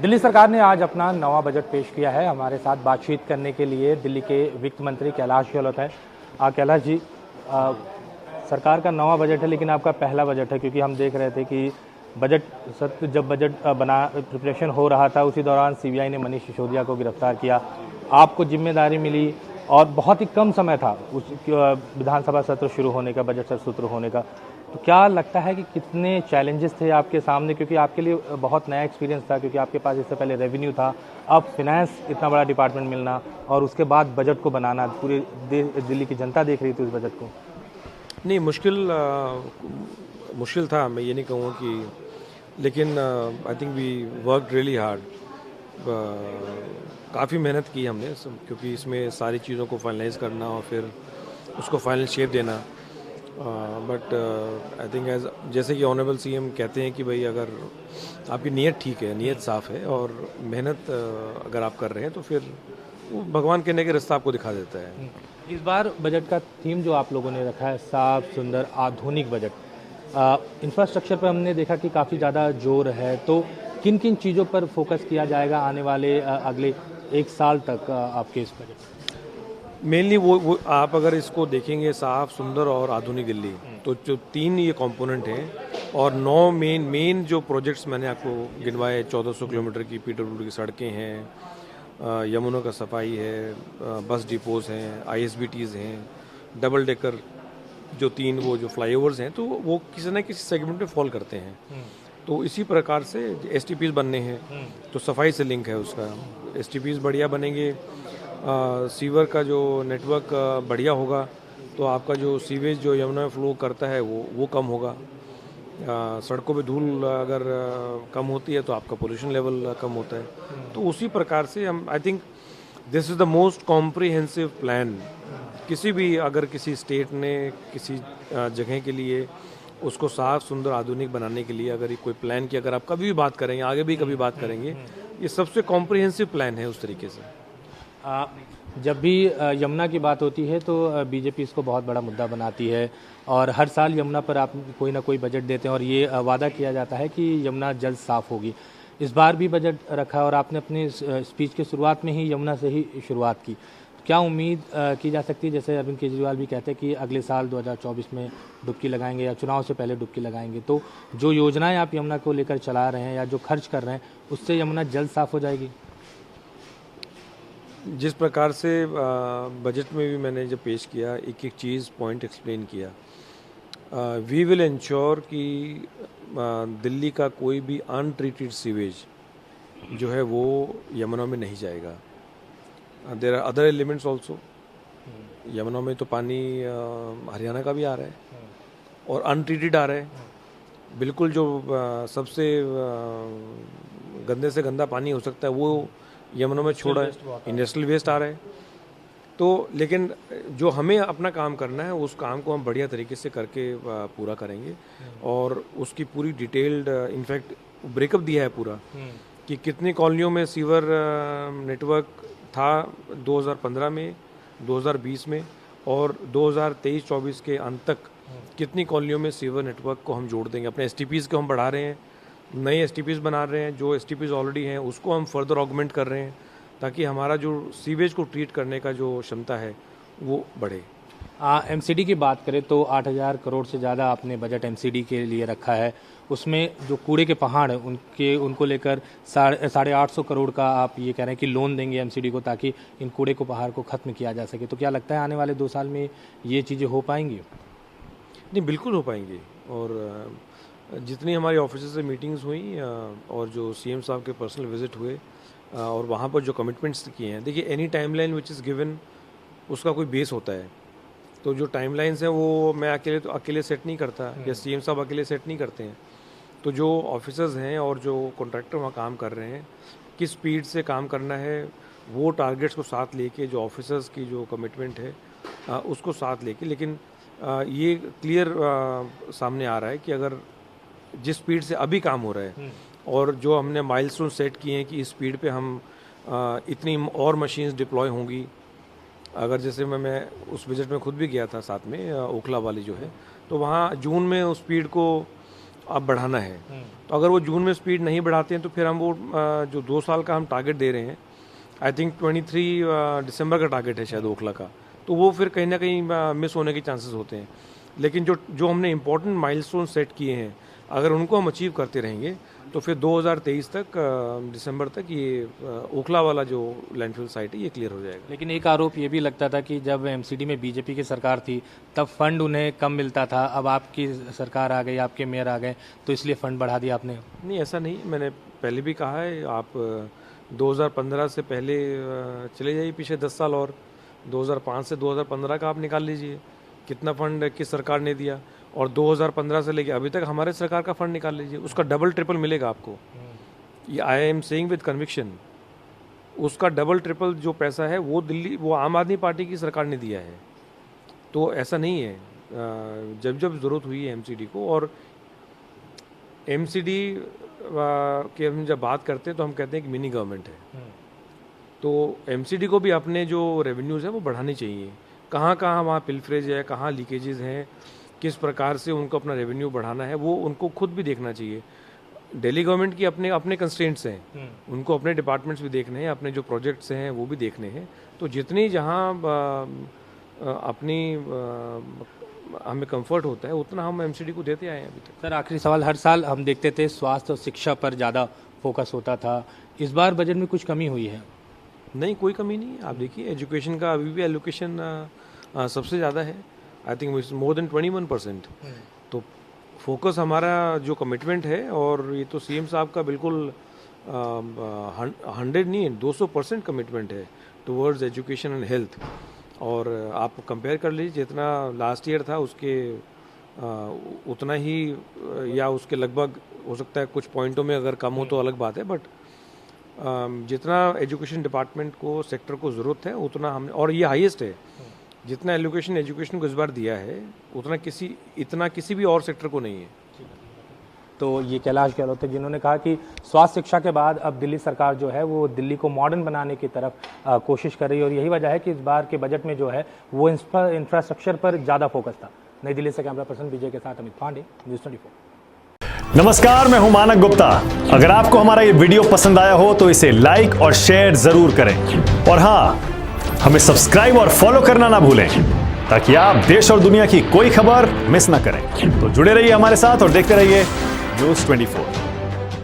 दिल्ली सरकार ने आज अपना नवा बजट पेश किया है। हमारे साथ बातचीत करने के लिए दिल्ली के वित्त मंत्री कैलाश गहलोत है। कैलाश जी, सरकार का नवा बजट है लेकिन आपका पहला बजट है, क्योंकि हम देख रहे थे कि बजट सत्र जब बजट प्रिपरेशन हो रहा था उसी दौरान सीबीआई ने मनीष सिसोदिया को गिरफ्तार किया। आपको जिम्मेदारी मिली और बहुत ही कम समय था उस विधानसभा सत्र शुरू होने का, बजट सत्र होने का। तो क्या लगता है कि कितने चैलेंजेस थे आपके सामने, क्योंकि आपके लिए बहुत नया एक्सपीरियंस था, क्योंकि आपके पास इससे पहले रेवेन्यू था, अब फिनेंस इतना बड़ा डिपार्टमेंट मिलना और उसके बाद बजट को बनाना, पूरी दिल्ली की जनता देख रही थी उस बजट को। नहीं, मुश्किल था, मैं ये नहीं कहूँगा कि, लेकिन I think we work really hard. काफ़ी मेहनत की हमने क्योंकि इसमें सारी चीज़ों को फाइनलाइज करना और फिर उसको फाइनल शेप देना। बट आई थिंक जैसे कि ऑनरेबल सीएम कहते हैं कि भाई अगर आपकी नीयत ठीक है, नीयत साफ़ है और मेहनत अगर आप कर रहे हैं तो फिर वो भगवान कहने के रास्ता आपको दिखा देता है। इस बार बजट का थीम जो आप लोगों ने रखा है, साफ सुंदर आधुनिक बजट। इंफ्रास्ट्रक्चर पर हमने देखा कि काफ़ी ज़्यादा जोर है, तो किन किन चीज़ों पर फोकस किया जाएगा आने वाले अगले एक साल तक आपके इस बजट? मेनली वो आप अगर इसको देखेंगे, साफ सुंदर और आधुनिक दिल्ली, तो जो तीन ये कंपोनेंट हैं और 9 मेन जो प्रोजेक्ट्स मैंने आपको गिनवाए, 1400 किलोमीटर की पीडब्ल्यूडी की सड़कें हैं, यमुना का सफाई है, बस डिपोज हैं, आईएसबीटीज़ हैं, डबल डेकर जो तीन वो जो फ्लाईओवर्स हैं, तो वो किसी न किसी सेगमेंट में फॉल करते हैं। तो इसी प्रकार से एसटीपीज़ बनने हैं, तो सफाई से लिंक है उसका। एसटीपीज़ बढ़िया बनेंगे, सीवर का जो नेटवर्क बढ़िया होगा तो आपका जो सीवेज जो यमुना में फ्लो करता है वो कम होगा। सड़कों पे धूल अगर कम होती है तो आपका पोल्यूशन लेवल कम होता है। तो उसी प्रकार से हम, I think this is the most comprehensive plan. किसी भी अगर किसी स्टेट ने किसी जगह के लिए उसको साफ सुंदर आधुनिक बनाने के लिए अगर कोई प्लान की अगर आप कभी भी बात करेंगे, आगे भी कभी बात करेंगे, ये सबसे कॉम्प्रिहेंसिव प्लान है उस तरीके से। जब भी यमुना की बात होती है तो बीजेपी इसको बहुत बड़ा मुद्दा बनाती है और हर साल यमुना पर आप कोई ना कोई बजट देते हैं और ये वादा किया जाता है कि यमुना जल्द साफ़ होगी। इस बार भी बजट रखा और आपने अपने स्पीच के शुरुआत में ही यमुना से ही शुरुआत की। क्या उम्मीद की जा सकती है, जैसे अरविंद केजरीवाल भी कहते हैं कि अगले साल 2024 में डुबकी लगाएंगे या चुनाव से पहले डुबकी लगाएंगे, तो जो योजनाएं आप यमुना को लेकर चला रहे हैं या जो खर्च कर रहे हैं उससे यमुना जल्द साफ़ हो जाएगी? जिस प्रकार से बजट में भी मैंने जब पेश किया, एक एक चीज़ पॉइंट एक्सप्लेन किया, वी विल इंश्योर कि दिल्ली का कोई भी अनट्रीटेड सीवेज जो है वो यमुना में नहीं जाएगा। There are other elements also. Yamuna में तो पानी हरियाणा का भी आ रहा है और अनट्रीटेड आ रहा है। बिल्कुल जो सबसे गंदे से गंदा पानी हो सकता है वो यमुना में छोड़ा है, इंडस्ट्रियल वेस्ट आ रहा है। तो लेकिन जो हमें अपना काम करना है उस काम को हम बढ़िया तरीके से करके पूरा करेंगे और उसकी पूरी डिटेल्ड इनफैक्ट ब्रेकअप दिया है पूरा कि कितनी कॉलोनियों में सीवर नेटवर्क था 2015 में, 2020 में और 2023-24 के अंत तक कितनी कॉलोनियों में सीवर नेटवर्क को हम जोड़ देंगे। अपने एसटीपीज़ को हम बढ़ा रहे हैं, नए एसटीपीज़ बना रहे हैं, जो एसटीपीज़ ऑलरेडी हैं उसको हम फर्दर ऑगमेंट कर रहे हैं ताकि हमारा जो सीवेज को ट्रीट करने का जो क्षमता है वो बढ़े। एमसीडी की बात करें तो 8,000 करोड़ से ज़्यादा आपने बजट एमसीडी के लिए रखा है। उसमें जो कूड़े के पहाड़ हैं उनको लेकर 850 करोड़ का आप ये कह रहे हैं कि लोन देंगे एमसीडी को ताकि इन कूड़े को पहाड़ को ख़त्म किया जा सके। तो क्या लगता है आने वाले 2 साल में ये चीज़ें हो पाएंगी? नहीं, बिल्कुल हो पाएंगी। और जितनी हमारी ऑफिस से मीटिंग्स हुई और जो सीएम साहब के पर्सनल विजिट हुए और वहाँ पर जो कमिटमेंट्स किए हैं, देखिए any timeline which is given उसका कोई बेस होता है। तो जो टाइमलाइंस हैं वो मैं अकेले सेट नहीं करता या सीएम साहब अकेले सेट नहीं करते हैं। तो जो ऑफिसर्स हैं और जो कॉन्ट्रैक्टर वहाँ काम कर रहे हैं, किस स्पीड से काम करना है, वो टारगेट्स को साथ लेके जो ऑफिसर्स की जो कमिटमेंट है उसको साथ लेके, लेकिन ये क्लियर सामने आ रहा है कि अगर जिस स्पीड से अभी काम हो रहा है और जो हमने माइलस्टोन सेट किए हैं कि इस स्पीड पे हम इतनी और मशीन्स डिप्लॉय होंगी। अगर जैसे मैं उस विजिट में खुद भी गया था साथ में, ओखला वाली जो है, तो वहाँ जून में उस स्पीड को अब बढ़ाना है। तो अगर वो जून में स्पीड नहीं बढ़ाते हैं तो फिर हम वो जो 2 साल का हम टारगेट दे रहे हैं, आई थिंक 23 दिसंबर का टारगेट है शायद ओखला का, तो वो फिर कहीं ना कहीं मिस होने के चांसेस होते हैं। लेकिन जो हमने इम्पोर्टेंट माइलस्टोन सेट किए हैं, अगर उनको हम अचीव करते रहेंगे तो फिर 2023 तक दिसंबर तक ये ओखला वाला जो लैंडफिल साइट है ये क्लियर हो जाएगा। लेकिन एक आरोप ये भी लगता था कि जब एमसीडी में बीजेपी की सरकार थी तब फंड उन्हें कम मिलता था, अब आपकी सरकार आ गई, आपके मेयर आ गए तो इसलिए फंड बढ़ा दिया आपने। नहीं, ऐसा नहीं, मैंने पहले भी कहा है, आप 2015 से पहले चले जाइए पीछे 10 साल, और 2005 से 2015 का आप निकाल लीजिए कितना फंड किस सरकार ने दिया, और 2015 से लेके अभी तक हमारे सरकार का फंड निकाल लीजिए, उसका डबल ट्रिपल मिलेगा आपको। ये I am saying with conviction, उसका डबल ट्रिपल जो पैसा है वो आम आदमी पार्टी की सरकार ने दिया है। तो ऐसा नहीं है, जब जब ज़रूरत हुई है एमसीडी को, और एमसीडी की हम जब बात करते हैं तो हम कहते हैं कि मिनी गवर्नमेंट है, तो एमसीडी को भी अपने जो रेवेन्यूज़ हैं वो बढ़ाने चाहिए। कहाँ कहाँ वहाँ पिलफ्रेज है, कहाँ लीकेजेस हैं, किस प्रकार से उनको अपना रेवेन्यू बढ़ाना है, वो उनको खुद भी देखना चाहिए। दिल्ली गवर्नमेंट की अपने कंस्ट्रेंट्स हैं, उनको अपने डिपार्टमेंट्स भी देखने हैं, अपने जो प्रोजेक्ट्स हैं वो भी देखने हैं। तो जितनी जहाँ अपनी हमें कंफर्ट होता है उतना हम एमसीडी को देते आए हैं अभी तक। सर आखिरी सवाल, हर साल हम देखते थे स्वास्थ्य और शिक्षा पर ज़्यादा फोकस होता था, इस बार बजट में कुछ कमी हुई है? नहीं, कोई कमी नहीं है। आप देखिए एजुकेशन का अभी भी एलोकेशन सबसे ज़्यादा है, I think it's more than 21%। तो फोकस हमारा जो कमिटमेंट है, और ये तो सीएम साहब का बिल्कुल 100 नहीं 200% कमिटमेंट है टुवर्ड्स एजुकेशन एंड हेल्थ। और आप कंपेयर कर लीजिए, जितना लास्ट ईयर था उसके उतना ही या उसके लगभग हो सकता है, कुछ पॉइंटों में अगर कम हो तो अलग बात है, बट जितना एजुकेशन डिपार्टमेंट को सेक्टर को ज़रूरत है उतना हमने, और ये हाईएस्ट है, जितना एजुकेशन को इस बार दिया है उतना किसी भी और सेक्टर को नहीं है। तो ये कैलाश गहलोत थे जिन्होंने कहा कि स्वास्थ्य शिक्षा के बाद अब दिल्ली सरकार जो है वो दिल्ली को मॉडर्न बनाने की तरफ कोशिश कर रही है, और यही वजह है कि इस बार के बजट में जो है वो इंफ्रास्ट्रक्चर पर ज़्यादा फोकस था। नई दिल्ली से कैमरा पर्सन विजय के साथ अमित पांडे, न्यूज़ 24। नमस्कार, मैं हूं मानक गुप्ता। अगर आपको हमारा ये वीडियो पसंद आया हो तो इसे लाइक और शेयर जरूर करें, और हाँ, हमें सब्सक्राइब और फॉलो करना ना भूलें ताकि आप देश और दुनिया की कोई खबर मिस ना करें। तो जुड़े रहिए हमारे साथ और देखते रहिए न्यूज़ 24।